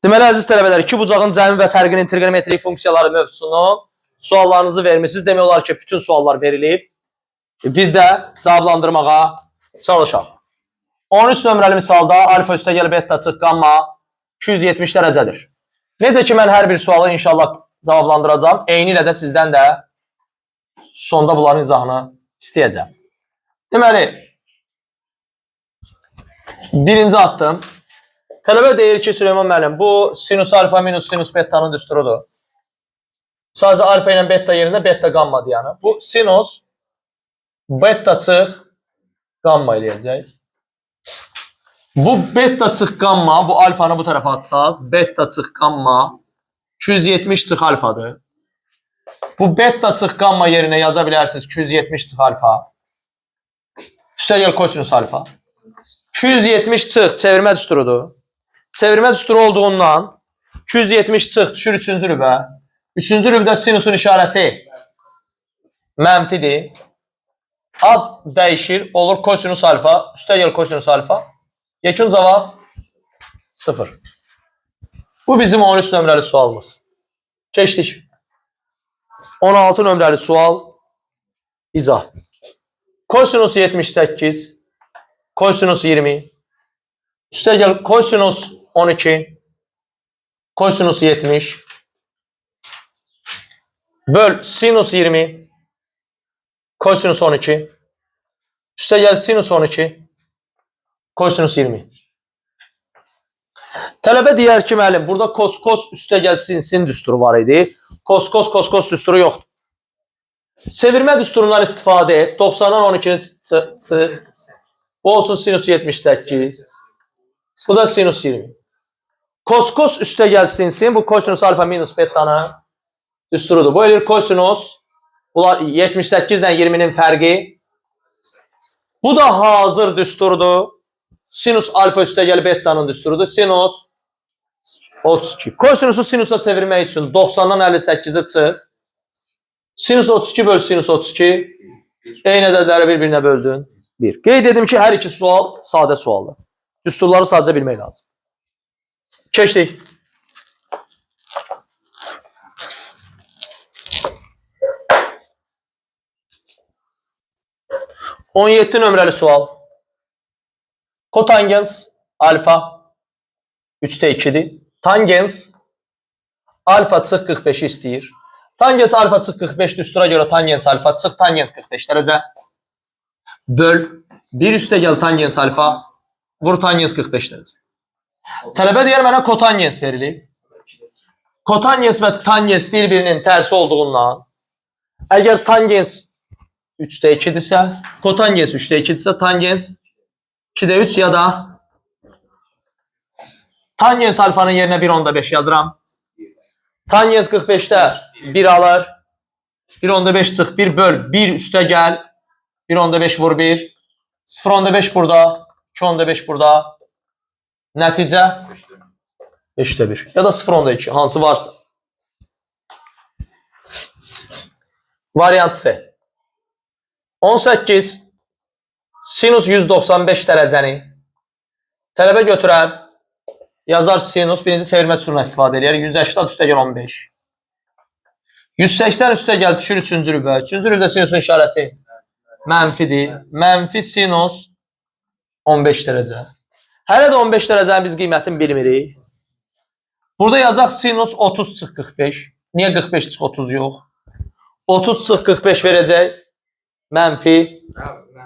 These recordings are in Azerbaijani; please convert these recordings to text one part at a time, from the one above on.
Deməli, əziz tələbələr, iki bucağın cəmi və fərqinin trigonometrik funksiyaları mövzusunu suallarınızı vermişsiniz. Demək olar ki, bütün suallar verilib. Biz də cavablandırmağa çalışaq. 13 nömrəli misalda alfa üstəgəl beta çıx qamma 270 dərəcədir. Necə ki, mən hər bir sualı inşallah cavablandıracağım. Eyni ilə də sizdən də sonda bunların izahını istəyəcəm. Deməli, birinci addım. Tələbə deyir ki, Süleyman müəllim, bu sinus alfa minus sinus bettanın düsturudur. Sadəcə alfa ilə beta yerində beta qamma deyəni. Bu sinus beta çıx qamma eləyəcək. Bu beta çıx qamma, bu alfanı bu tərəfə atsaz, beta çıx qamma 270 çıx alfadır. Bu beta çıx qamma yerinə yaza bilərsiniz 270 çıx alfa. Üstəgəl kosinus alfa. 270 çıx çevirmə düsturudur. Çevirmə düsturu olduğundan 270 çıx düşür 3-cü rübə. 3-cü rübdə sinusun işarəsi mənfidir. Ad dəyişir, olur kosinus alfa, üstəgəl kosinus alfa. Yekun cavab 0. Bu bizim 13 nömrəli sualımız. Keçdik. 16 nömrəli sual. İzah. Kosinus 78, kosinus 20, üstəgəl kosinus 12, kosinus 70, böl sinus 20, kosinus 12, üstəgəl sinus 12, kosinus 20. Tələbə deyər ki, müəllim, burada kos üstəgəl sin düsturu var idi. Kos düsturu yoxdur. Çevirmə düsturundan istifadə et. 90-dan 12-ni çıx. Bu olsun sinus 78. Bu da sinus 20. Kos üstəgəl sin. Bu kosinus alfa minus betanın düsturudur. Bu eləyir kosinus. Bunlar 78-dən 20-nin fərqi. Bu da hazır düsturdur. Sinus alfa üstəgəl betanın düsturudur. Sinus 32. Kosinusu sinusa çevirmək üçün 90-dan 58-i çıx. Sinus 32 böl sinus 32. Eyni ədədləri bir-birinə böldün. 1. Qeyd edim ki, hər iki sual sadə sualdır. Düsturları sadəcə bilmək lazım. Keçdik. On 17 nömrəli sual. Kotangens alfa 3'te 2'dir. Tangens alfa çıx 45'i istəyir. Tangens alfa çıx 45 düstura görə tangens alfa çıx tangens 45 dərəcə. Böl 1 üstəgəl tangens alfa vur tangens 45 dərəcə. Tələbə deyər mənə kotangens verilir. Kotangens və tangens bir-birinin tərsi olduğundan əgər tangens 3'te 2'dirsə, kotangens 3'te 2'dirsə, tangens 2'de 3 ya da tangens alfanın yerinə 1/5 yazıram. Tangens 45'də 1 alır. 1/5 çıx 1 böl 1 üstəgəl 1/5 vur 1. 0/5 burada. 2/5 burada. Nəticə 5'te 1 ya da 0/2 hansı varsa. Variant C. 18 sinus 195 dərəcəni tələbə götürər. Yazar sinus birinci çevirmə düsturundan istifadə edir. 180 üstəgəl 15. 180 üstəgəl düşür 3-cü rübə. 3-cü rübdə sinusun işarəsi mənfidir. Mənfi sinus 15 dərəcə. Hələ də 15 dərəcənin biz qiymətini bilmirik. Burada yazaq sinus 30 çıx 45. Niyə 45 çıx 30 yox? 30 çıx 45 verəcək. Mənfi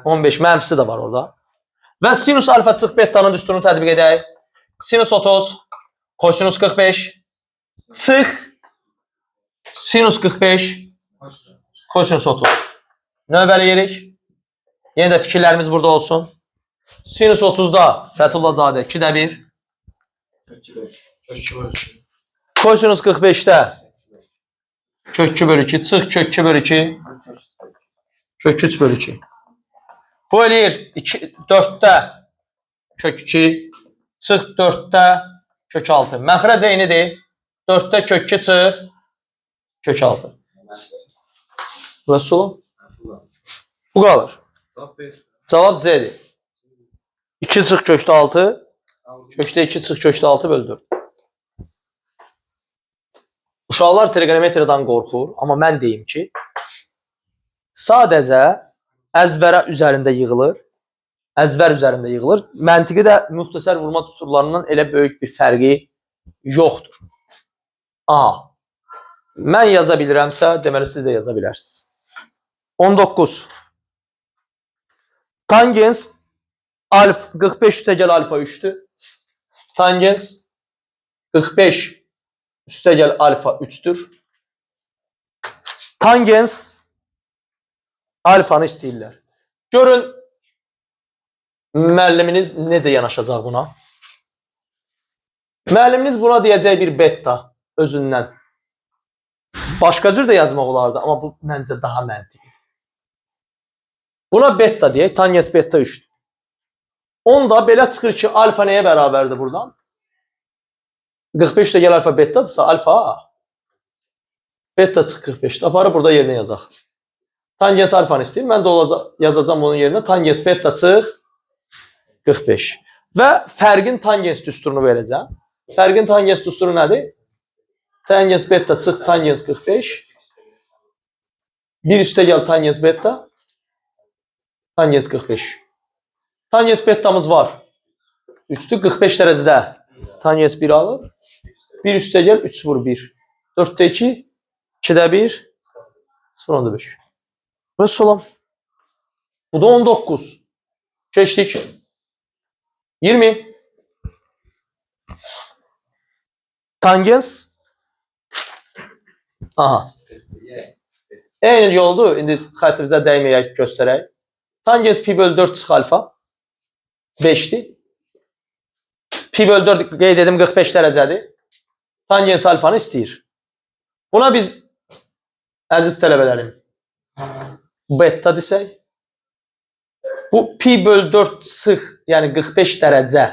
15. Mənfisi də var orada. Və sinus alfa çıx betanın düsturunu tətbiq edək. Sinus 30, kosinus 45, çıx, sinus 45, kosinus 30. Növbəli yerik. Yenə də fikirlərimiz burada olsun. Sinus 30'da Fəthullazadə 2'də 1. Kosinus 45'də kök 2 bölü 2, çıx kök 2 bölü 2, kök 3 bölü 2. Bu eləyir 4'də kök 2. Çıx 4'də kök 6. Məxrəc eynidir. 4'də kök 2 çıx kök 6. Burası solun. Bu qalır. Cavab C'dir. 2 çıx kökdə 6. Kökdə 2 çıx kökdə 6 bölü 4. Uşaqlar trigonometriyadan qorxur, amma mən deyim ki, sadəcə əzbərə üzərində yığılır. Əzbər üzərində yığılır. Məntiqi də müxtəsər vurma düsturlarından elə böyük bir fərqi yoxdur. Aha. Mən yaza bilirəmsə, deməli siz də yaza bilərsiniz. 19. Tangens alfa 45 üstəgəl alfa 3'dür. Tangens 45 üstəgəl alfa 3'dür. Tangens alfanı istəyirlər. Görün müəlliminiz necə yanaşacaq buna? Müəlliminiz buna deyəcək bir beta özündən. Başqa cür də yazmaq olardı, amma bu məncə daha məntiqli. Buna beta deyək, tangens beta 3'dür. Onda belə çıxır ki, alfa nəyə bərabərdir buradan? 45 üstəgəl alfa betadırsa, alfa beta çıx 45'dir. Aparı burada yerinə yazaq. Tangens alfanı istəyir. Mən də yazacağım onun yerinə. Tangens beta çıx 45. Və fərqin tangens düsturunu verəcəm. Fərqin tangens düsturu nədir? Tangens beta çıx tangens 45. 1 üstəgəl tangens beta tangens 45. Tangens betamız var. 3'dür. 45 dərəcədə tangens 1 alır. 1 üstəgəl 3 vur 1. 4'də 2, 2'də 1, 0'da 5. Burası solam. Bu da 19. Keçdik. 20. Tangens. Aha. Eyni yoldu. İndi xətrimizə dəyməyək, göstərək. Tangens pi bölü 4 çıx alfa 5'dir. Pi bölü 4 qeyd edim 45 dərəcədir. Tangens alfanı istəyir. Buna biz, əziz tələbələrim, beta desək. Bu pi bölü 4 çıx, yəni 45 dərəcə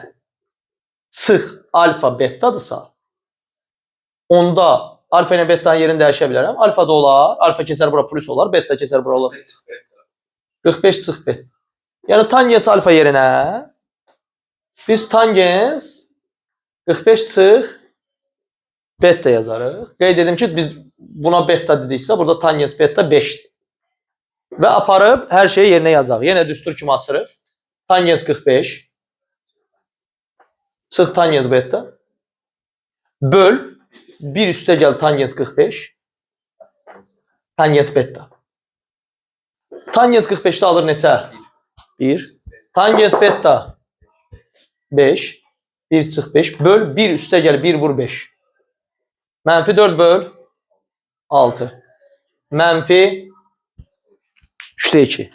çıx alfa betadırsa, onda alfa ilə betanın yerini dəyişə bilərəm. Alfa da olar, alfa keçər bura plus olar, beta keçər bura olar. 45 çıx beta. Yəni tangens alfa yerinə biz tangens 45 çıx beta yazarıq. Qeyd edim ki, biz buna beta dediksə, burada tangens beta 5'dir. Və aparıb hər şeyi yerinə yazaq. Yenə düstur kimi asırıq. Tangens 45 çıx tangens beta böl 1 üstəgəl tangens 45 tangens beta. Tangens 45'də alır neçə? 1. Tangens beta 5. 1 çıx 5 böl 1 üstəgəl 1 vur 5. Mənfi 4 böl 6. Mənfi 3'də 2.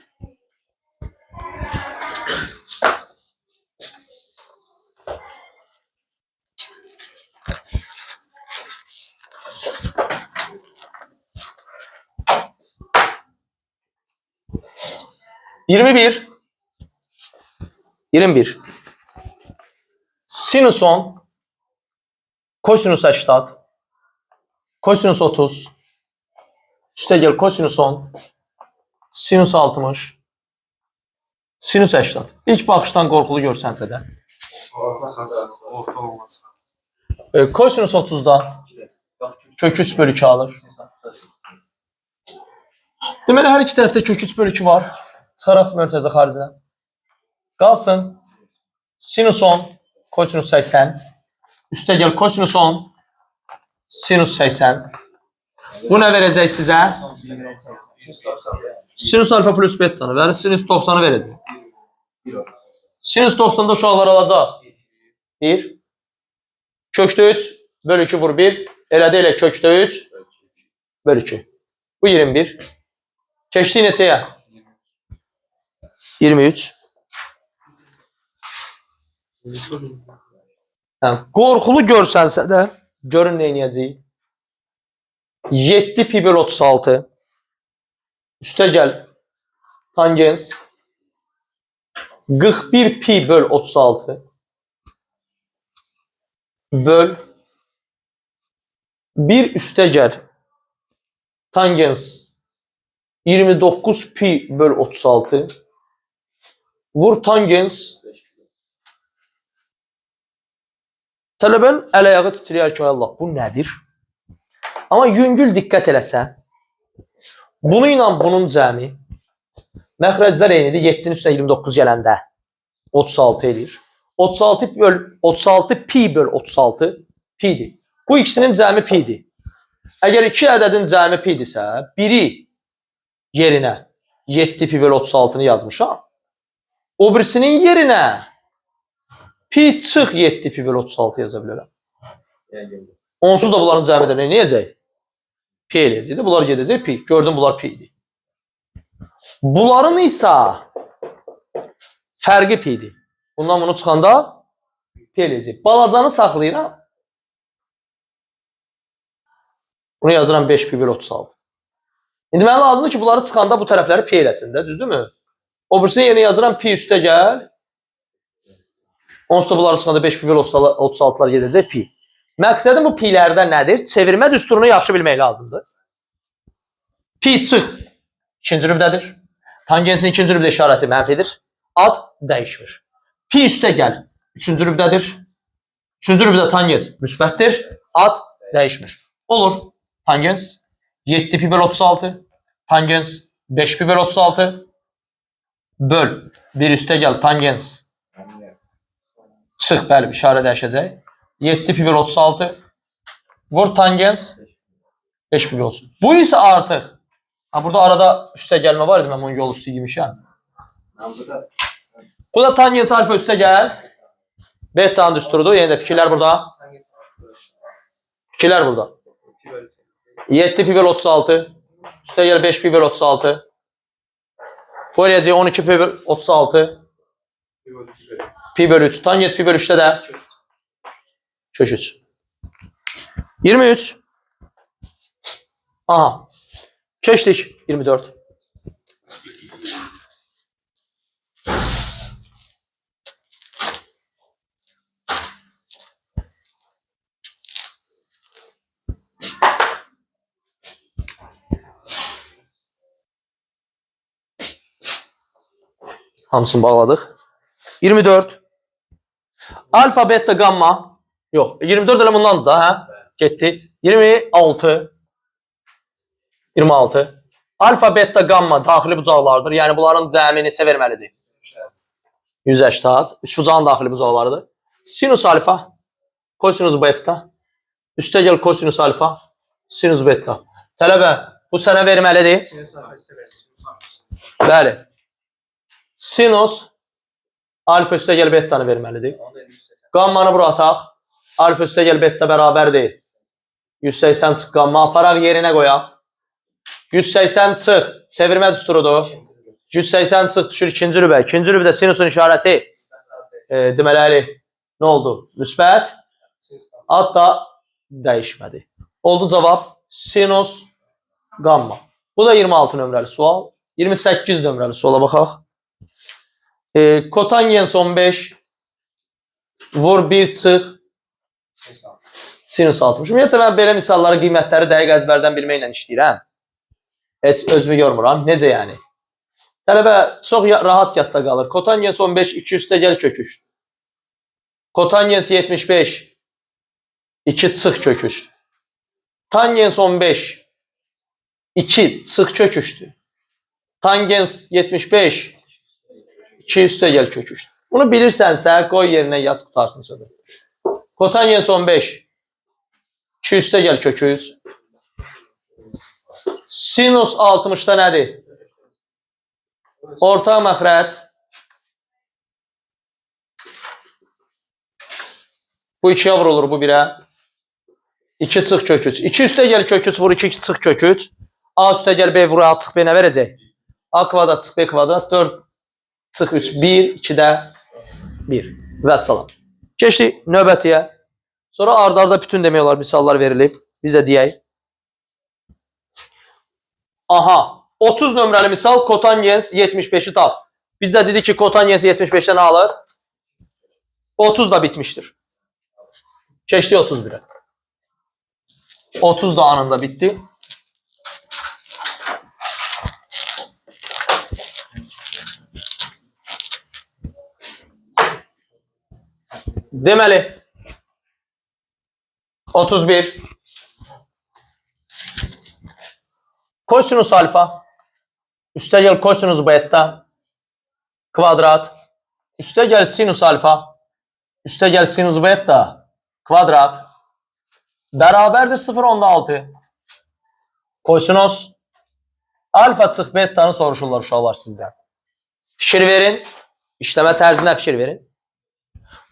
(21) 21. Sinüs 10 kosinüs 80 kosinüs 30 üstəgəl kosinüs 10 sinüs 60 sinüs 80. İlk baxışdan qorxulu görsənsə də. Kosinüs 30'da kök 3 bölü 2 alır. Deməli, hər iki tərəfdə kök 3 bölü 2 var. Çıxaraq mörtəzə xaricinə. Qalsın sinüs 10 kosinüs 80 üstəgəl kosinüs 10 sinüs 80. Bu nə verəcək sizə? Sinüs alfa plus beta'nı və sinüs 90'ı verəcək. Sinüs 90'da uşaqlar alacaq. 1. Kökdə 3 bölü 2 vur 1. Elədə elə kökdə 3 bölü 2. Bu 21. Keçdik neçəyə? 23. Yəni, qorxulu görsənsə də, görün neynəyəcəyik. 7 pi bölü 36 üstəgəl tangens 41 pi bölü 36 böl 1 üstəgəl tangens 29 pi bölü 36 vur tangens. Tələbənin əl ayağı titrəyər ki, Allah, bu nədir? Amma yüngül diqqət eləsən, bunu ilə bunun cəmi məxrəclər eynidir. 7-nin üstünə 29 gələndə 36 edir. 36 pi böl 36 pidir. Bu ikisinin cəmi pidir. Əgər iki ədədin cəmi pidirsə, biri yerinə 7 pi böl 36-nı yazmışam. O birisinin yerinə pi çıx 7 pi böl 36 yaza bilərəm. Onsuz da bunların cəmi də nə edəcək? Pi eləyəcək. Bunlar gedəcək pi. Gördüm bunlar pi idi. Bunların isə fərqi pidir. Bundan bunu çıxanda pi eləyəcək. Balacanı saxlayıram. Bunu yazıram 5 pi böl 36. İndi mənə lazımdır ki, bunları çıxanda bu tərəfləri pi eləsin də, düzdürmü? O birisini yerinə yazıram pi üstə gəl. Onsuz da bunları çıxanda 5 pi böl 36'lar gedəcək pi. Məqsədim bu pilərdən nədir? Çevirmə düsturunu yaxşı bilmək lazımdır. Pi çıx ikinci rübdədir. Tangensin ikinci rübdə işarəsi mənfidir. Ad dəyişmir. Pi üstə gəl üçüncü rübdədir. Üçüncü rübdə tangens müsbətdir. Ad dəyişmir. Olur. Tangens 7 pi böl 36. Tangens 5 pi böl 36. Böl. Bir üstə gəl tangens. Çıx, bəli, işarə dəyişəcək. 7 pi böl 36. Vur tangens 5 pi böl 36. Bu isə artıq. Burada arada üstə gəlmə var idi, mən onun yol üstü yemişəm. Bu da tangens alfa üstə gəl. Beta'nın düsturudur. Yenə də fikirlər burada. Fikirlər burada. 7 pi böl 36. Üstə gəl 5 pi böl 36. Bu eləyəcək 12 pi böl 36. Pi böl 3. Tangens pi böl 3'də də kök 3. 23. Aha. Keçdik 24. Hamısını bağladıq. 24. Alfa, beta, gamma. Yox, 24 elə bundandır da, hə? Getdi. 26. 26. Alfa, beta, gamma daxili bucaqlardır. Yəni bunların cəmi neçə verməlidir? 180. Üç bucağın daxili bucaqlarıdır. Sinus alfa, kosinus beta. Üstə gəl kosinus alfa, sinus beta. Tələbə, bu sənə verməlidir. Bəli. Sinus alfa üstə gəl betanı verməlidir. Gammanı bura ataq. Alfa üstə gəl beta bərabərdir. 180 çıx gamma. Aparaq yerinə qoyaq. 180 çıx. Çevirmə düsturudur. 180 çıx düşür ikinci rübə. İkinci rübədə sinusun işarəsi deməli nə oldu? Müsbət. Ad da dəyişmədi. Oldu cavab sinus gamma. Bu da 26 nömrəli sual. 28 nömrəli suala baxaq. Kotangens 15 vur 1 çıx sinus 60. Ümumiyyətlə mən belə misalları, qiymətləri dəqiq əzbərdən bilməklə işləyirəm. Heç özümü yormuram. Necə yəni? Tələbə çox rahat yadda qalır. Kotangens 15 2 üstə gəl kök 3. Kotangens 75 2 çıx kök 3. Tangens 15 2 çıx kök 3'dür. Tangens 75 2 üstə gəl kök 3. Bunu bilirsənsə, qoy yerinə yaz, qutarsın sözü. Kotangens 15 2 üstə gəl kök 3. Sinus 60'da nədir? Orta məxrəc. Bu 2'yə vurulur, bu 1'ə. 2 çıx kök 3. 2 üstə gəl kök 3 vur 2 çıx kök 3. A üstə gəl B vur A çıx B nə verəcək? A kvadrat çıx B kvadrat 4 çıx 3 1 2'də 1. Və salam. Keçdik növbətiyə. Sonra ardarda bütün demək olar misallar verilib. Biz də deyək. Aha. 30 nömrəli misal kotangens 75'i tap. Biz də dedik ki kotangens 75'dən alır. 30 da bitmiştir. Keçdik 31'ə. 30 da anında bitti. Deməli 31 Kosinus alfa üstə gəl kosinus beta kvadrat üstə gəl sinus alfa üstə gəl sinus beta kvadrat bərabərdir 0,6. Kosinus alfa çıx betanı soruşurlar uşaqlar sizdən. Fikir verin. İşləmə tərzinə fikir verin.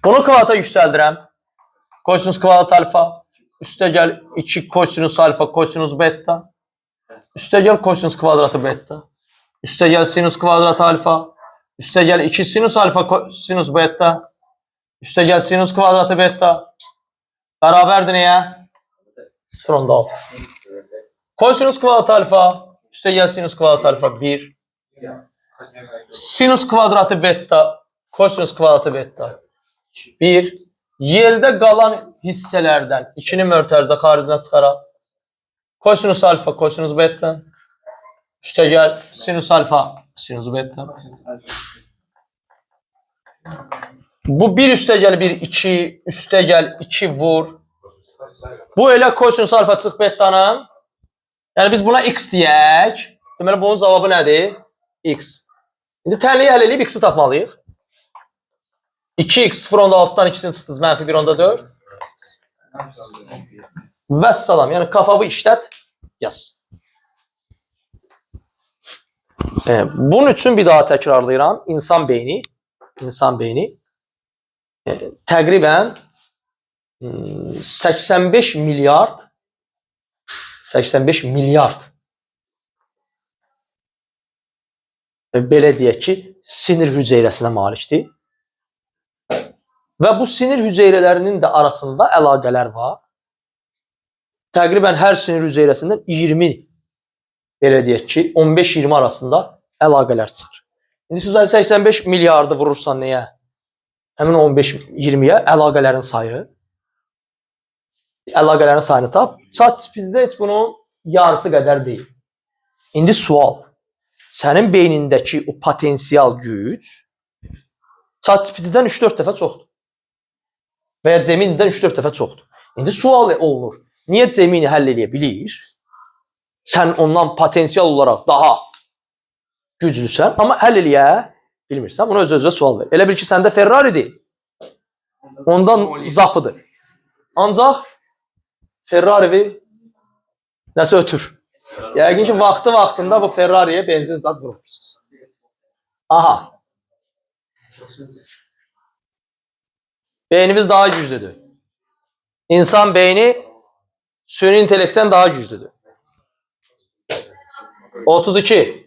Bunu kvadrata yüksəldirəm. Kosinus kvadrat alfa üstə gəl 2 kosinus alfa kosinus beta üstə gəl kosinus kvadratı beta üstə gəl sinus kvadratı alfa üstə gəl 2 sinus alfa sinus beta üstə gəl sinus kvadratı beta bərabərdir nəyə? 0,6. Kosinus kvadratı alfa üstə gəl sinus kvadratı alfa 1 sinus kvadratı beta kosinus kvadratı beta 1 yerdə qalan hissələrdən 2-ni mötərizə xaricinə çıxaraq kosinus alfa kosinus beta üstə gəl sinus alfa sinus beta bu 1 üstə gəl 1 2 üstə gəl 2 vur bu elə kosinus alfa çıx betanın yəni biz buna x deyək deməli bunun cavabı nədir? X. İndi tənliyi həll edib x-i tapmalıyıq. 2x 0,6-dan 2-sini çıxdınız mənfi 1,4 vəssalam yəni kafavı işlət yaz. Bunun üçün bir daha təkrarlayıram. İnsan beyni təqribən 85 milyard belə deyək ki, sinir hüceyrəsinə malikdir. Və bu sinir hüceyrələrinin də arasında əlaqələr var. Təqribən hər sinir hüceyrəsindən 20, belə deyək ki, 15-20 arasında əlaqələr çıxır. İndi siz 85 milyardı vurursan nəyə? Həmin 15-20-yə əlaqələrin sayı. Əlaqələrin sayını tap. ChatGPT-də heç bunun yarısı qədər deyil. İndi sual. Sənin beynindəki o potensial güc ChatGPT-dən 3-4 dəfə çoxdur. Və ya Gemini-dən 3-4 dəfə çoxdur. İndi sual olunur. Niyə Gemini həll edə bilir? Sən ondan potensial olaraq daha güclüsən, amma həll eləyə bilmirsən. Buna öz-özünə sual ver. Elə bil ki, səndə Ferrari'dir. Ondan zapıdır. Ancaq Ferrari nəsə ötür. Yəqin ki, vaxtında bu Ferrari'yə benzin zad vurursunuz. Aha. Beynimiz daha güclüdür. İnsan beyni süni intellektdən daha güclüdür. 32.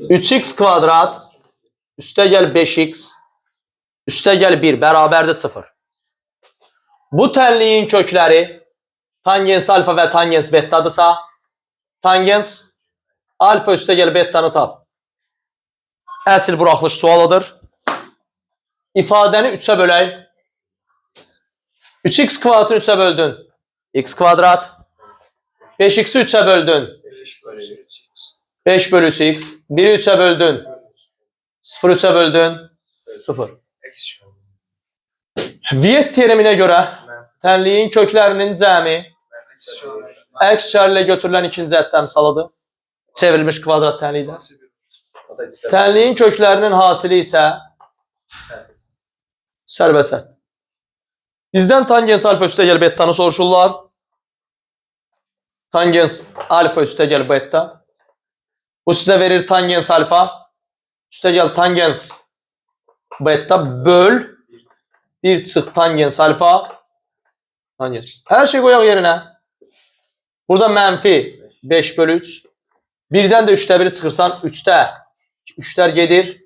Üç x kvadrat üstə gəl 5x üstə gəl 1 bərabərdir 0. Bu tənliyin kökləri tangens alfa və tangens betadırsa tangens alfa üstə gəl betanı tap. Əsl buraxılış sualıdır. İfadəni 3-ə bölək. 3x kvadratını 3-ə böldün. X kvadrat. 5x'i 3-ə böldün. 5 bölü 3x. 1'i 3'e böldün. 0 3'e böldün. 0. Viyet terimine göre tənliyin köklərinin cəmi əks işarə ilə götürülən ikinci ədəd əmsalıdır. Çevrilmiş kvadrat tənliklə. Tənliyin köklərinin hasili isə sərbəsət. Bizdən tangens alfa üstə gəl betanı soruşurlar. Tangens alfa üstə gəl beta. Bu sizə verir tangens alfa. Üstə gəl tangens beta böl 1 çıx tangens alfa. Tangens. Hər şey qoyaq yerinə. Burada mənfi 5 bölü 3. Birdən də 3'də 1 çıxırsan 3'də 3'lər gedir.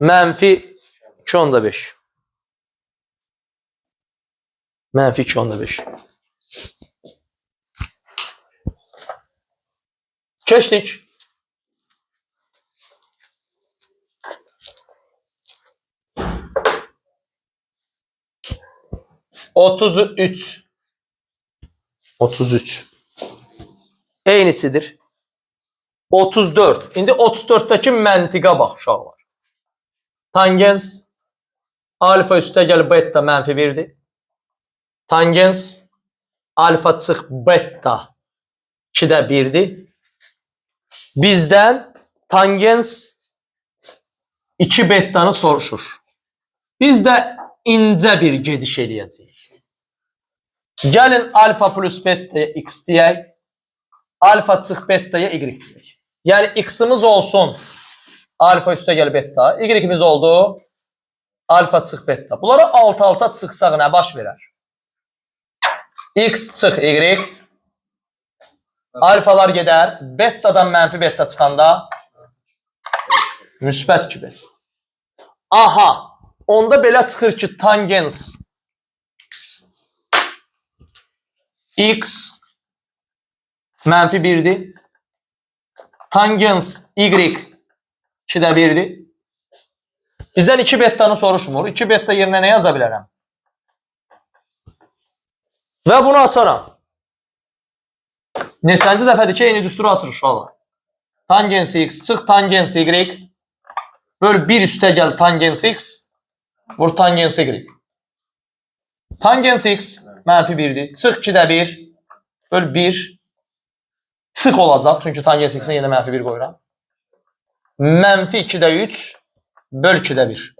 Mənfi 2/5. Mənfi 2/5. Keçdik. Otuz üç. Eynisidir. 34. İndi 34'dəki məntiqə bax uşaqlar. Tangens alfa üstə gəl beta mənfi 1'dir. tangens alfa çıx beta 2-də 1-dir. Bizdən tangens 2 betanı soruşur. Biz də incə bir gediş eləyəcəyik. Gəlin alfa plus beta'ya x deyək. Alfa çıx beta'ya y deyək. Yəni x'imiz olsun alfa üstə gəl beta. Y'imiz oldu alfa çıx beta. Bunlara alt-alta çıxsaq nə baş verər? X çıx y. Alfalar gedər. Beta'dan mənfi beta çıxanda müsbət 2 beta. Aha. Onda belə çıxır ki, tangens x mənfi 1-dir. Tangens y 2-də 1-dir. Bizdən 2 betanı soruşmur. 2 beta yerinə nə yaza bilərəm? Və bunu açaram. Neçənci dəfədir ki, eyni düsturu açır uşaqlar. Tangens x çıx tangens y böl 1 üstə gəl tangens x vur tangens y. Tangens x mənfi 1-dir. Çıx 2-də 1 böl 1 çıx olacaq. Çünki tangens x-in yenə mənfi 1 qoyuram. Mənfi 2-də 3 böl 2-də 1.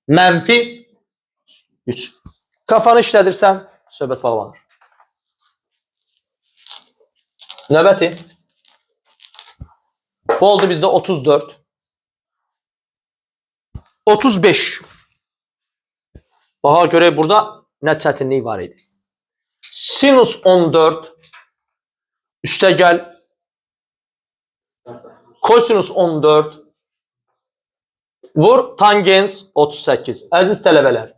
Mənfi 3. Kafanı işlədirsən, söhbət bağlanır. Növbəti. Bu oldu bizdə 34. 35. Baxa görək burada nə çətinlik var idi. Sinus 14 üstə gəl kosinus 14 vur tangens 38. Əziz tələbələr,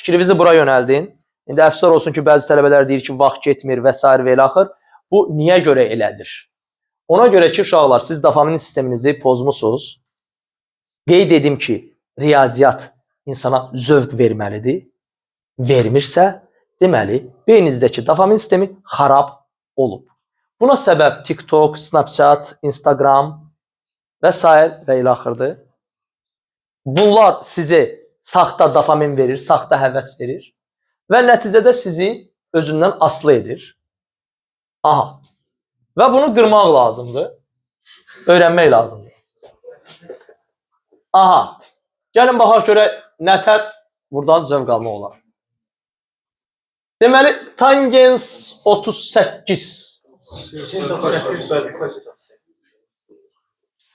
fikrinizi bura yönəldin. İndi əfsar olsun ki, bəzi tələbələr deyir ki, vaxt getmir və s. və elə axır. Bu niyə görə elədir? Ona görə ki, uşaqlar, siz dopamin sisteminizi pozmusunuz. Qeyd edim ki, riyaziyyat insana zövq verməlidir. Vermirsə, deməli, beyninizdəki dopamin sistemi xarab olub. Buna səbəb TikTok, Snapchat, Instagram və s. və elə axırdır. Bunlar sizə saxta dopamin verir, saxta həvəs verir və nəticədə sizi özündən asılı edir. Aha. Və bunu qırmaq lazımdır. Öyrənmək lazımdır. Aha. Gəlin baxaq görək nətər buradan zövq almaq olar. Deməli, tangens 38.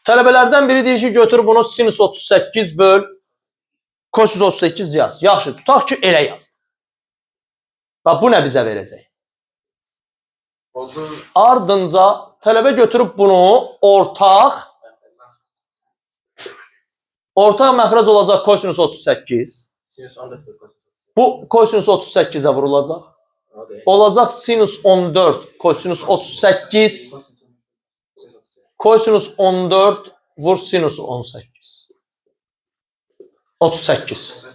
Tələbələrdən biri deyir ki, götür bunu sinus 38 böl kosinus 38 yaz. Yaxşı, tutaq ki, elə yaz. Bax, bu nə bizə verəcək? Ardınca tələbə götürüb bunu ortaq məxrəc olacaq kosinus 38. Bu kosinus 38-ə vurulacaq. Olacaq sinus 14 kosinus 38. Kosinus 14 vur sinus 18. 38.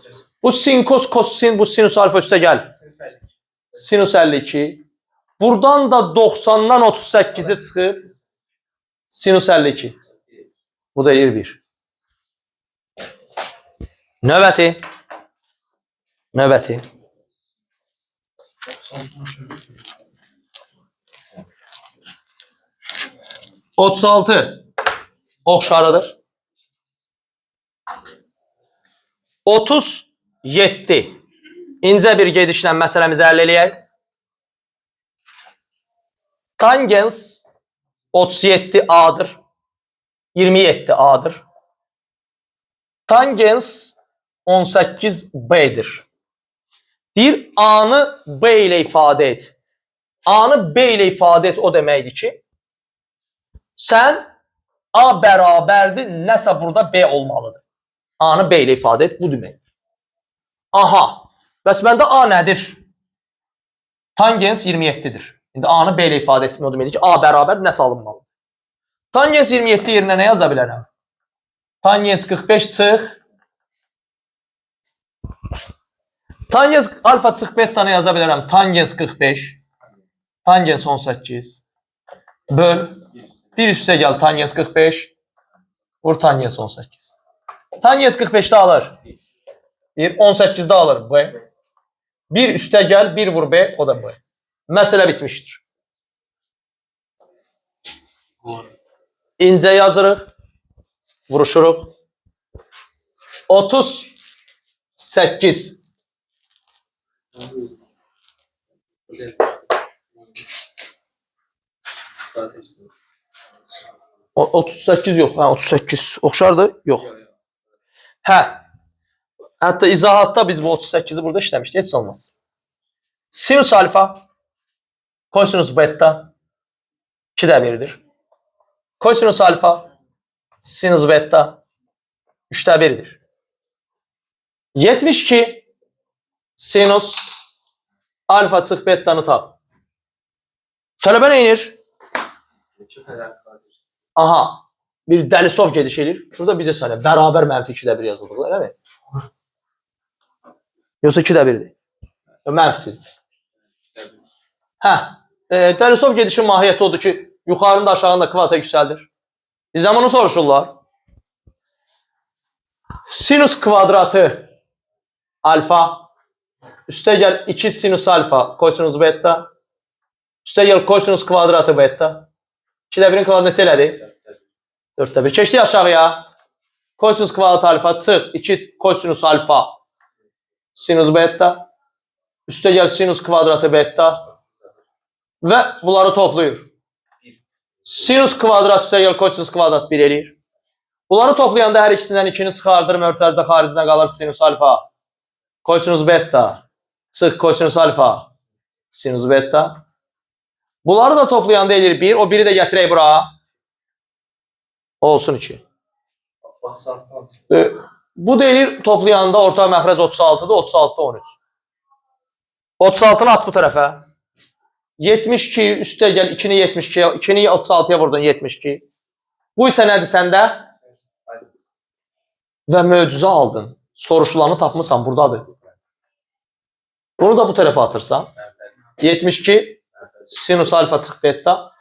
Bu sin kos kos sin bu sinus alfa üstə gəl. Sinus 52. Buradan da 90-dan 38-i çıxır. Sinus 52. Bu da 21. Növbəti. Növbəti. Otuz altı oxşarıdır. 37. İncə bir gedişlə məsələmizi həll eləyək. Tangens 37 A'dır. 27 A'dır. Tangens 18 B'dir. Deyir, A'nı B ilə ifadə et. A'nı B ilə ifadə et o deməkdir ki, sən A bərabərdir, nəsə burada B olmalıdır. A'nı B ilə ifadə et, bu demək. Aha, bəs məndə A nədir? Tangens 27-dir. İndi A-nı B ilə ifadə etmək o deməkdir ki, A bərabər nəsə alınmalıdır. Tangens 27 yerinə nə yaza bilərəm? Tangens 45 çıx. Tangens alfa çıx betanı yaza bilərəm. Tangens 45. Tangens 18. Böl. Bir üstə gəl tangens 45. Vur tangens 18. Tangens 45-də alır. 18-də alır B. Bir üstə gəl, bir vur B, o da B. Məsələ bitmişdir. İncə yazırıq, vuruşuruq. 38. O 38 yox, hə 38. Oxşardır? Yox. Hə. Hətta izahatda biz bu 38-i burada işləmişdik, heç olmaz. Sinus alfa, kosinus beta 2 də 1'dir. Kosinus alfa, sinus beta 3 də 1'dir. 72 sinus alfa çıx bettanı tap. Tələbə nə inir? Aha, bir dəlisov gediş edir. Burada bizə saniyə bərabər mənfi 2 də 1 yazılır, elə mi? Yoxsa 2 də 1'dir. Mənfisizdir. Hə, dəlisov gedişin mahiyyəti odur ki, yuxarında aşağında kvadrat yüksəldir. Bizdən bunu soruşurlar. Sinus kvadratı alfa üstə gəl 2 sinus alfa kosinus beta üstə gəl kosinus kvadratı beta 2 də 1'in kvadratı neçə elədi? 4 də 1. Keçdik aşağıya. Kosinus kvadratı alfa çıx 2 kosinus alfa sinus beta üstə gəl sinus kvadratı beta və bunları toplayır. Sinus kvadrat üstə gəl kosinus kvadrat 1 eləyir. Bunları toplayanda hər ikisindən 2'ni çıxardır, mötərizə xaricinə qalır sinus alfa kosinus beta çıx kosinus alfa sinus beta. Bunları da toplayanda eləyir 1. O 1'i də gətirək bura. Olsun 2. Bu da eləyir toplayanda orta məxrəc 36'dır. 36'da 13. 36'nı at bu tərəfə. 72 üstə gəl 2'ni 72'ye 2'ni 36'ya vurdun 72. Bu isə nədir səndə? Və möcüzə aldın. Soruşulanı tapmısan buradadır. Bunu da bu tərəfə atırsan. 72 sinus alfa çıx beta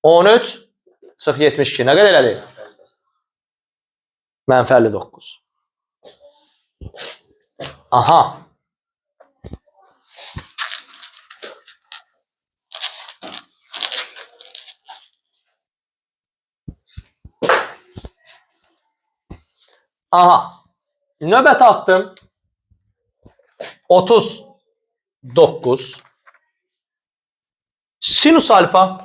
13 çıx 72. Nə qədər elədi? Mənfi 59. Aha. Aha. Növbət atdım. 39 sinus alfa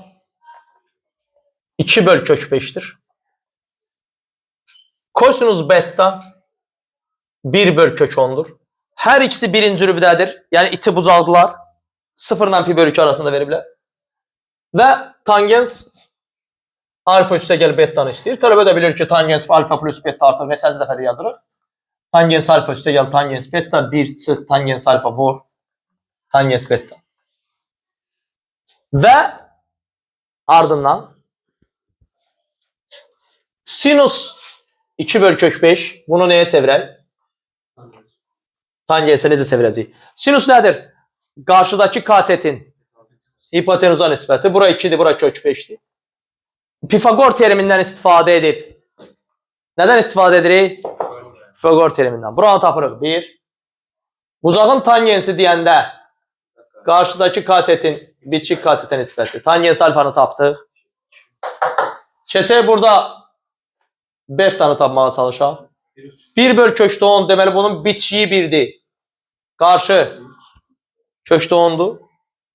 2 böl kök 5'tir. Kosinus beta 1 böl kök 10'dur. Hər ikisi birinci rübdədir. Yəni iti bucaqdılar. 0 ilə pi böl 2 arasında veriblər. Və tangens alfa üstə gəl betanı istəyir. Tələbə də bilir ki, tangens alfa plus beta artıq neçənci dəfədə yazırıq. Tangens alfa üstə gəl tangens beta 1 çıx tangens alfa vur tangens beta. Və ardından sinus 2 böl kök 5 bunu nəyə çevirək? Tangensə necə çevirəcəyik? Sinus nədir? Qarşıdakı katetin hipotenuza nisbəti. Bura 2'dir, bura kök 5'dir. Pifagor terimindən istifadə edib. Nədən istifadə edirik? Pifagor terimindən. Buranı tapırıq. 1. Bucağın tangensi deyəndə qarşıdakı katetin biçik katetin nisbəti. Tangens alfanı tapdıq. Keçək burada betanı tapmağa çalışaq. 1 böl kökdə 10 deməli bunun biçiyi 1'dir. Qarşı kökdə 10'dur.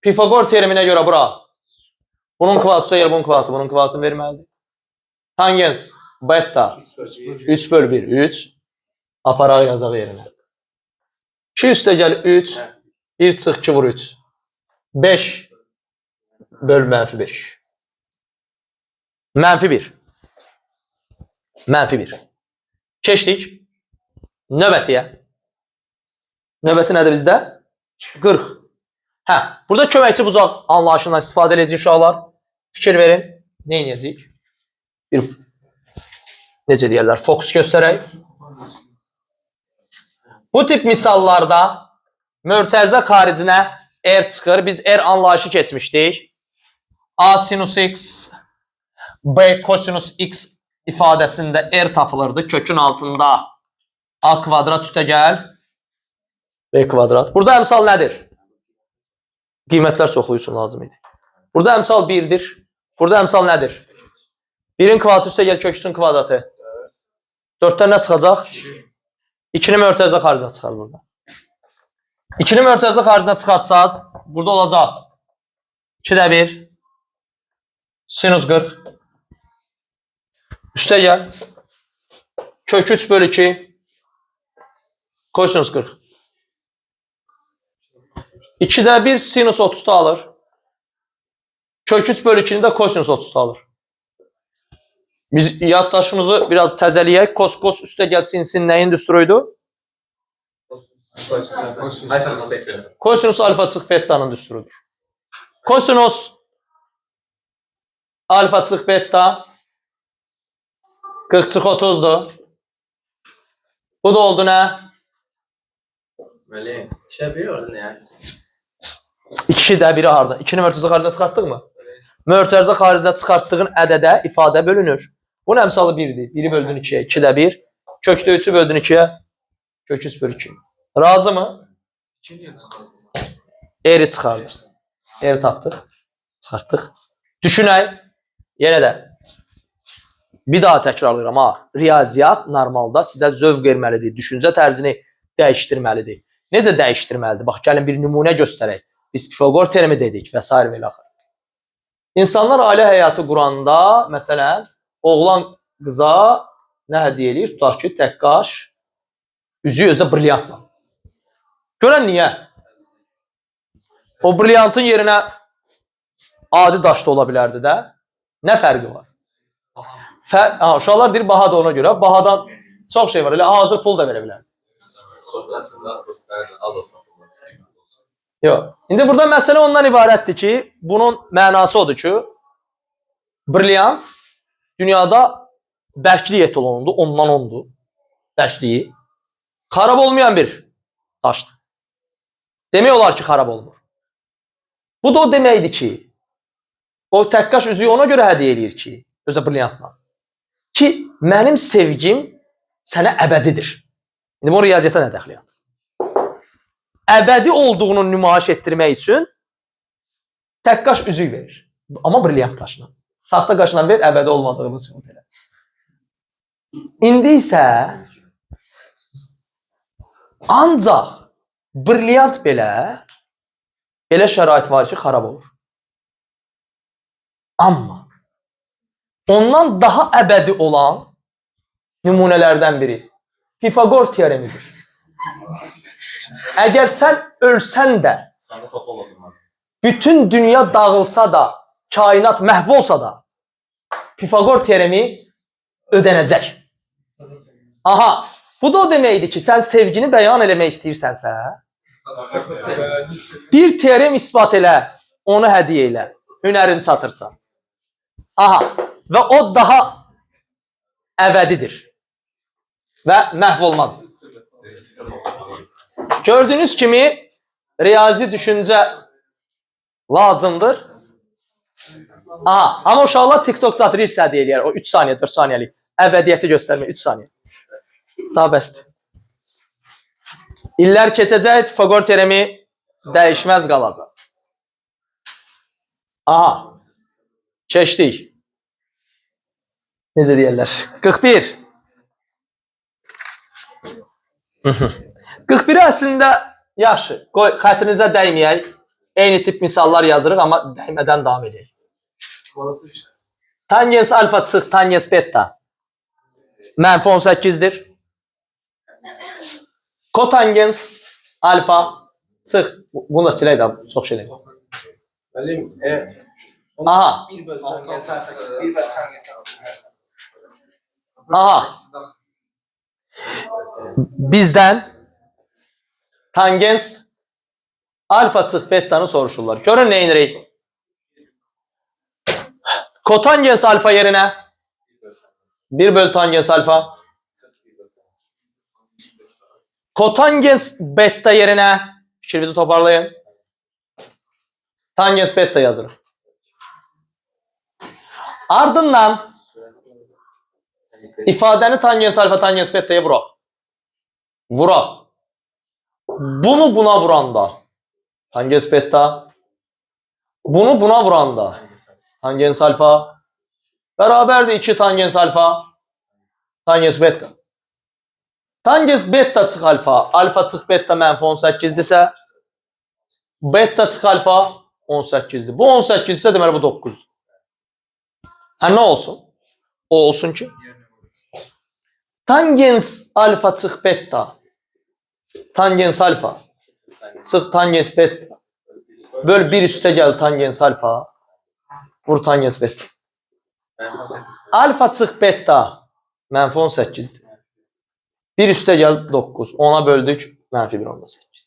Pifagor teriminə görə bura. Bunun kvadratı yer bunun kvadratı. Bunun kvadratını verməlidir. Tangens beta 3 böl 1 3. Aparaq yazaq yerinə. 2 üstə gəl 3. 1 çıx 2 vur 3. 5 böl mənfi 5. Mənfi 1. Mənfi 1. Keçdik. Növbətiyə. Növbəti nədir bizdə? 40. Hə, burada köməkçi bucaq anlayışından istifadə edəcəyik uşaqlar. Fikir verin. Nə edəcəyik? Bir necə deyirlər? Fokus göstərək. Bu tip misallarda mötərizə xaricinə R çıxır. Biz R anlayışı keçmişdik. A sinus x, B kosinus x ifadəsində R tapılırdı. Kökün altında A kvadrat üstə gəl B kvadrat. Burada əmsal nədir? Qiymətlər çoxluğu üçün lazım idi. Burada əmsal 1-dir. Burada əmsal nədir? 1-in kvadratı üstə gəl kök 3-ün kvadratı. 4-dən nə çıxacaq? 2-ni mörtəzə xaricə çıxar burada. 2-ni mörtəzə xaricə çıxarsaz, burada olacaq 2-də 1 sinus 40 üstə gəl kök 3 bölü 2 kosinus 40. 2-də 1 sinus 30'da alır. Kök 3 bölü 2'ni də kosinus 30'da alır. Biz yaddaşımızı biraz təzəliyək. Kos üstə gəl sinsin nəyin düsturuydu? Kosinus alfa çıx bettanın düsturudur. Kosinus alfa çıx betta 40 çıx 30'dur. Bu da oldu nə? Böyle şey biliyordu ne yani? 2-də 1'i harda? 2-ni mörtəzə xaricə çıxartdıq mı? Mörtəzə xaricə çıxartdığın ədədə ifadə bölünür. Bunun əmsalı 1'dir. 1'i böldün 2'ye. 2'də 1. Kökdə 3'ü böldün 2'ye. Kök 3 bölü 2. Razı mı? 2'niye çıkardı? Eri çıxardırsın. Eri tapdıq. Çıxartdıq. Düşünək. Yenə də. Bir daha təkrarlayıram ha. Riyaziyyat normalda sizə zövq verməlidir. Düşüncə tərzini dəyişdirməlidir. Necə dəyişdirməlidir? Bax, gəlin bir nümunə göstərək. Biz Pifagor terimi dedik və s. və ilə. İnsanlar ailə həyatı quranda, məsələn, oğlan qıza nə hədiyyə eləyir? Tutaq ki, tək qaş, üzüyü özə brilyantla. Görən niyə? O brilyantın yerinə adi daş da ola bilərdi də. Nə fərqi var? Uşaqlar deyir, baha da ona görə. Bahadan çox şey var. Elə hazır pul da verə bilər. Yox. İndi burada məsələ ondan ibarətdir ki, bunun mənası odur ki, brilyant dünyada bərkliyi etalonundur, ondan ondur. Bərkliyi. Xarab olmayan bir daşdır. Demək olar ki, xarab olmur. Bu da o deməkdir ki, o təkkaş üzüyü ona görə hədiyyə eləyir ki, özə brilyantla. Ki, mənim sevgim sənə əbədidir. İndi bu riyaziyyata nə dəxli yandır? Əbədi olduğunu nümayiş etdirmək üçün təkkaş üzük verir. Amma brilyant qaşla. Saxta qaşla ver, əbədi olmadığını sübut elə. İndi isə ancaq brilyant belə şərait var ki, xarab olur. Amma ondan daha əbədi olan nümunələrdən biri Pifagor teoremidir. Əgər sən ölsən də, bütün dünya dağılsa da, kainat məhv olsa da, Pifagor teoremi ödənəcək. Aha, bu da o deməkdir ki, sən sevgini bəyan eləmək istəyirsənsə, bir teorem isbat elə, onu hədiyyə elə, hünərin çatırsan. Aha, və o daha əbədidir və məhv olmazdır. Gördüyünüz kimi riyazi düşüncə lazımdır. Aha, amma uşaqlar TikTok satırı hissədi eləyər. O 3 saniyə, 4 saniyəlik əbədiyyəti göstərmək 3 saniyə. Daha bəsdir. İllər keçəcək, Pifagor teoremi dəyişməz qalacaq. Aha, keçdik. Necə deyərlər? 41. 41 əslində yaxşı. Qoy, xətrinizə dəyməyək. Eyni tip misallar yazırıq, amma dəymədən davam edək. Tangens alfa çıx, tangens beta. Mənfi 18'dir. Kotangens alfa çıx. Bunu da silək də, çox şey deyil. Aha. Aha. Bizdən tangens alfa çıx bettanı soruşurlar. Görün nə inirik? Kotangens alfa yerinə 1 bölü tangens alfa. Kotangens beta yerinə fikrinizi toparlayın. Tangens beta yazırıq. Ardından ifadəni tangens alfa tangens beta'ya vuraq. Vuraq. Bunu buna vuranda tangens beta. Bunu buna vuranda tangens alfa. Bərabərdir 2 tangens alfa. Tangens beta. Tangens beta çıx alfa. Alfa çıx beta mənfi 18-dirsə. Beta çıx alfa 18-dir. Bu 18-dirsə deməli bu 9-dur. Hə nə olsun? O olsun ki. Tangens alfa çıx beta. Tangens alfa. Çıx tangens beta. Böl 1 üstə gəl tangens alfa. Vur tangens beta. Alfa çıx beta. Mənfi 18'dir. 1 üstə gəl 9. 10'a böldük. Mənfi 1 onda 8.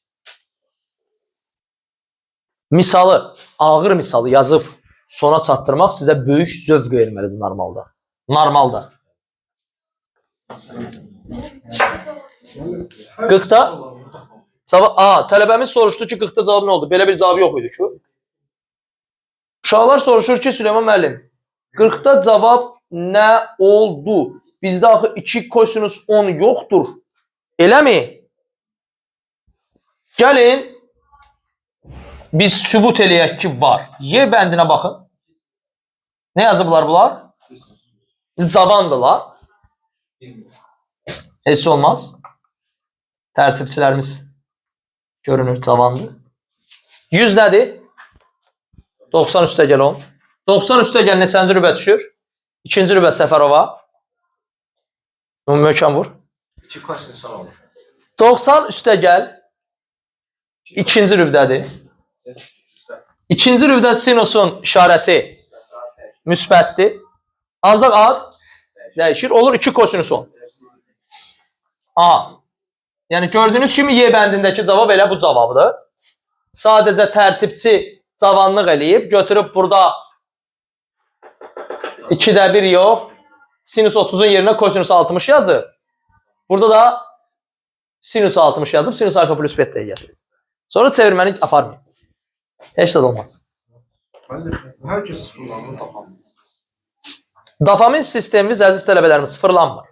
Misalı, ağır misalı yazıb sona çatdırmaq sizə böyük zövq verməlidir normalda. Normalda. 40'da tələbəmiz soruşdu ki 40'da cavab nə oldu? Belə bir cavabı yox idi ki. Uşaqlar soruşur ki Süleyman müəllim 40'da cavab nə oldu? Bizdə axı 2 kosinus 10 yoxdur. Eləmi? Gəlin biz sübut eləyək ki var. Y bəndinə baxın. Nə yazıblar bunlar? Cavandılar. Heç olmaz. Tərtibçilərimiz görünür cavandır. 100 nədir? 90 üstə gəl 10. 90 üstə gəl neçənci rübə düşür? 2-ci rübə Səfərova. Möhkəm vur. 2 kosinus olur. 90 üstə gəl 2-ci rübdədir. 2-ci rübdə sinusun işarəsi müsbətdir. Ancaq ad dəyişir. Olur 2 kosinus 10. A. Yəni gördüyünüz kimi Y bəndindəki cavab elə bu cavabdır. Sadəcə tərtibçi cavanlıq eləyib, götürüb burada 2'də 1 yox, sinus 30'un yerinə kosinus 60 yazıb. Burada da sinus 60 yazıb, sinus alfa plus beta'ya gətirir. Sonra çevirməni aparmayın. Heç də olmaz. Hər ki sıfırlanır tapamır. Dopamin sistemimiz əziz tələbələrimiz sıfırlanmır.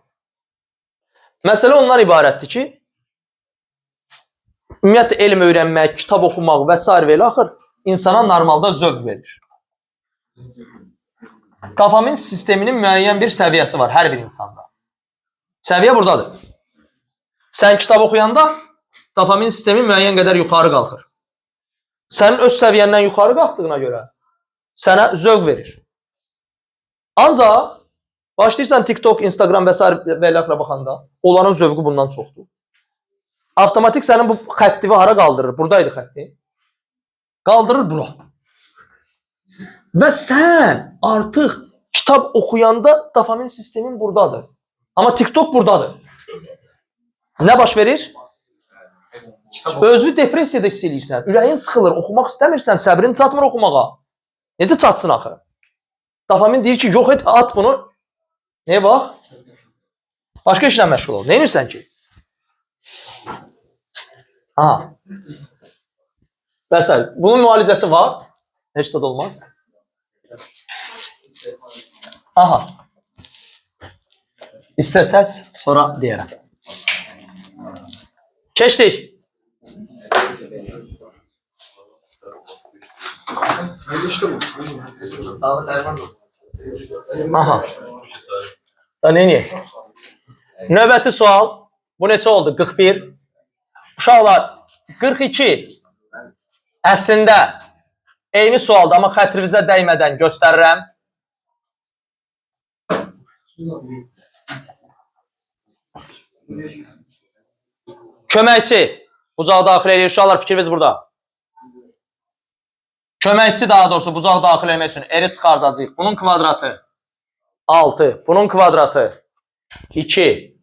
Məsələ ondan ibarətdir ki, ümumiyyətlə elm öyrənmək, kitab oxumaq və s. və ilə axır insana normalda zövq verir. Dopamin sisteminin müəyyən bir səviyyəsi var hər bir insanda. Səviyyə buradadır. Sən kitab oxuyanda dopamin sistemi müəyyən qədər yuxarı qalxır. Sənin öz səviyyəndən yuxarı qalxdığına görə sənə zövq verir. Ancaq başlayırsan TikTok, Instagram və s. və ilə axıra baxanda onların zövqü bundan çoxdur. Avtomatik sənin bu xəttivi hara qaldırır? Buradaydı xətti. Qaldırır bura. Və sən artıq kitab oxuyanda dopamin sistemin buradadır. Amma TikTok buradadır. Nə baş verir? Özlü depressiyada hiss edirsən. Ürəyin sıxılır, oxumaq istəmirsən, səbrin çatmır oxumağa. Necə çatsın axı? Dopamin deyir ki, yox et, at bunu. Neye bax? Başqa işlə məşğul ol. Nə edirsən ki? Məsələn, bunun müalicəsi var. Heç də olmaz. Aha. İstəsəz sonra deyərəm. Keçdik. Aha. Da neyini? Növbəti sual. Bu neçə oldu? 41. Uşaqlar, 42. Əslində eyni sualda, amma xətrinizə dəymədən göstərirəm. Köməkçi. Bucağı daxil edir. Uşaqlar, fikriniz burada. Köməkçi daha doğrusu bucaq daxil etmək üçün eri çıxardacaq. Bunun kvadratı 6. Bunun kvadratı 2.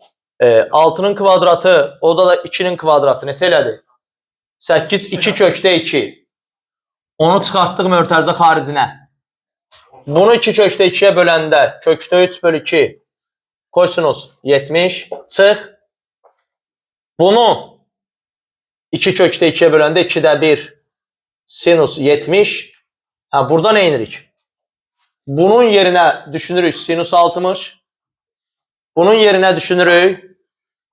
6'nın kvadratı, o da 2'nin kvadratı. Neçə elədi? 8, 2 kökdə 2. Onu çıxartdıq mötərizə xaricinə. Bunu 2 kökdə 2'yə böləndə kökdə 3 bölü 2 kosinus 70 çıx. Bunu 2 kökdə 2'yə böləndə 2'də 1 sinus 70. Burada nə inirik? Bunun yerinə düşünürük sinus 60. Bunun yerinə düşünürük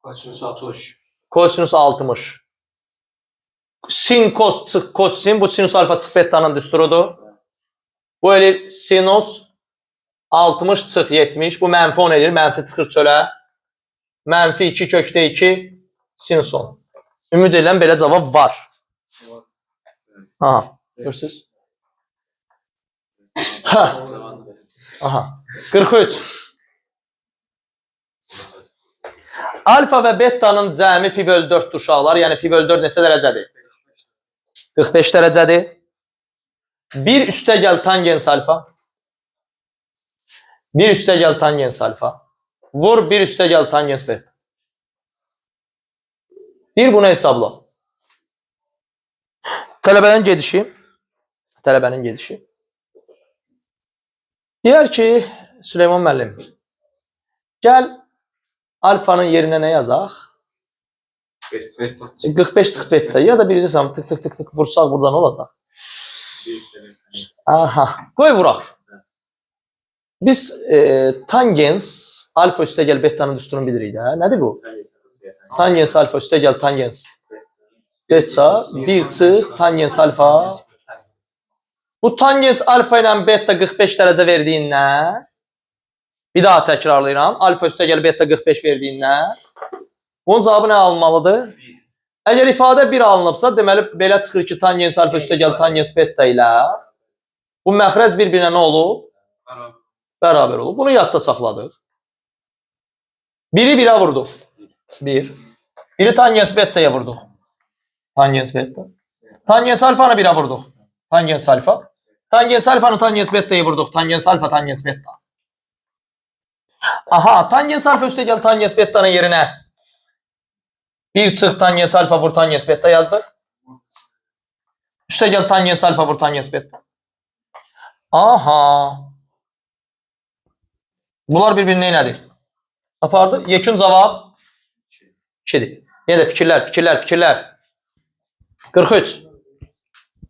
Kosinus 60. kosinus 60. Sin, kos, çıx, kos, sin. Bu sinus alfa çıx bettanın düsturudur. Bu eləyir sinus 60 çıx 70. Bu mənfi 10 eləyir. Mənfi çıxır çölə. Mənfi 2 kökdə 2 sinus 10. Ümid edirəm belə cavab var. Aha. Görürsünüz? Hə. Aha. 43. Alfa və bettanın cəmi pi bölü 4 uşaqlar. Yəni pi bölü 4 neçə dərəcədir? 45 dərəcədir. 1 üstəgəl tangens alfa. 1 üstəgəl tangens alfa. Vur 1 üstəgəl tangens beta. Bir bunu hesabla. Tələbənin gedişi. Tələbənin gedişi. Deyər ki, Süleyman müəllim, gəl alfanın yerinə nə yazaq? 45 çıx beta. Ya da birinci hesabı tık tık tık tık vursaq buradan olacaq. Aha. Qoy vuraq. Biz tangens alfa üstəgəl bettanın düsturunu bilirik də. Nədir bu? Tangens alfa üstəgəl tangens beta 1 çıx tangens alfa. Bu tangens alfa ilə beta 45 dərəcə verdiyindən, bir daha təkrarlayıram, alfa üstəgəl beta 45 verdiyindən, bunun cavabı nə almalıdır? Əgər ifadə 1 alınıbsa, deməli belə çıxır ki, tangens alfa üstəgəl tangens beta ilə bu məxrəc bir-birinə nə olub? Bərabər olub. Bunu yadda saxladıq. Biri 1-ə vurduq. 1. Biri tangens beta'ya vurduq. Tangens beta. Tangens alfanı 1'ə vurduq. Tangens alfa. Tangens alfanı tangens beta'ya vurduq. Tangens alfa, tangens beta. Aha, tangens alfa üstəgəl tangens beta'nın yerinə 1 çıx tangens alfa vur tangens beta yazdıq. Üstəgəl tangens alfa vur tangens beta. Aha. Bunlar bir-birini nədir? Apardı. Yekun cavab 2'dir. Yenə də fikirlər. 43.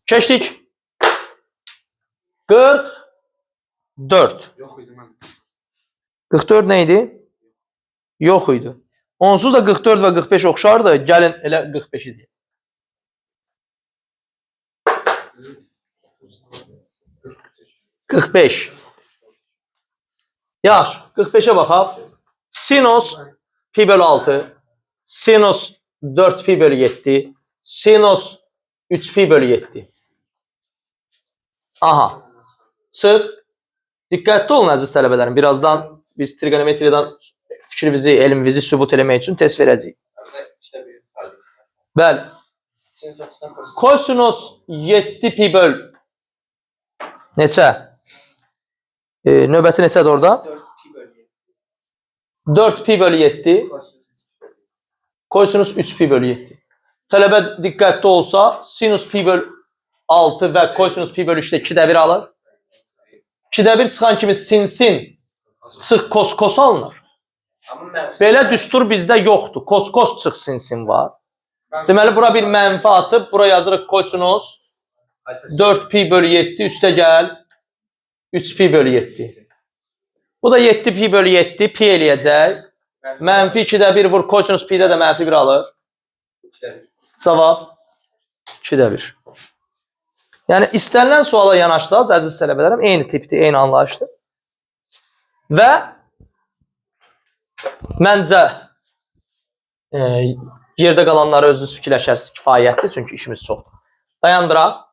Keçdik. 44. Yox idi mən. 44 nə idi? Yox idi. Onsuz da 44 və 45 oxşardı. Gəlin elə 45 idi. Yaxşı, 45'e baxaq. Sinus pi bölü 6, sinus 4 pi bölü 7, sinus 3 pi bölü 7. Aha. Çıx. Diqqətli olun əziz tələbələrim. Birazdan biz trigonometriyadan fikrimizi, elmimizi sübut eləmək üçün test verəcəyik. Bəli. Kosinus 7 pi böl neçə? Növbəti neçədir orada? 4 pi bölü 7. Kosinus 3 pi bölü 7. Tələbə diqqətli olsa sinus pi bölü 6 və kosinus pi bölü 3'də 2'də 1 alır. 2'də 1 çıxan kimi sin çıx kos alınır. Belə düstur bizdə yoxdur. Kos çıx sin var. Deməli bura bir mənfi atıb bura yazırıq kosinus 4 pi bölü 7 üstə gəl 3 pi bölü 7. Bu da 7 pi bölü 7 pi eləyəcək. Mənfi 2'də 1 vur kosinus pi'də də mənfi 1 alır. Cavab 2'də 1. Yəni istənilən suala yanaşsaq, əziz tələbələrim, eyni tipdir, eyni anlayışdır. Və məncə yerdə qalanları özünüz fikirləşərsiniz kifayətdir, çünki işimiz çoxdur. Dayandıraq.